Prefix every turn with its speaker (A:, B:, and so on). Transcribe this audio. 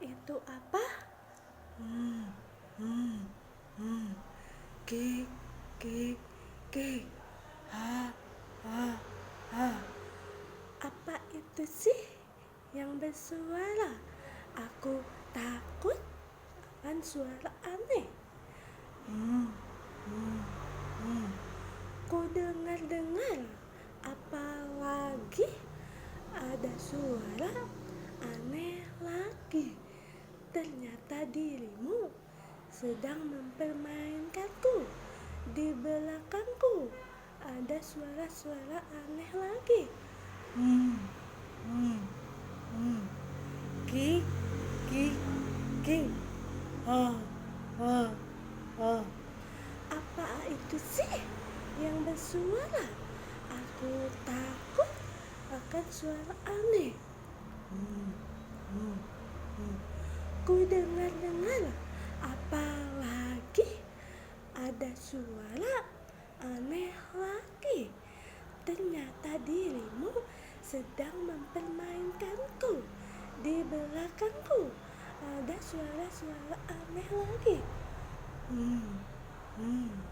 A: Itu apa? Hmm, hmm, hmm. Kik, kik, kik. Ha, ha, ha. Apa itu sih yang bersuara? Aku takut akan suara aneh. Hmm, hmm, hmm. Ku dengar-dengar apa lagi? Ada suara aneh lagi. Ternyata dirimu sedang mempermainkanku. Di belakangku ada suara-suara aneh lagi. Hmm, hmm, hmm. Kik, kik, kik. Ha, ha, ha. Apa itu sih yang bersuara? Aku takut akan suara aneh. Hmm, hmm, hmm. Ku dengar-dengar apa lagi? Ada suara aneh lagi. Ternyata dirimu sedang mempermainkanku. Di belakangku ada suara-suara aneh lagi. Hmm, hmm.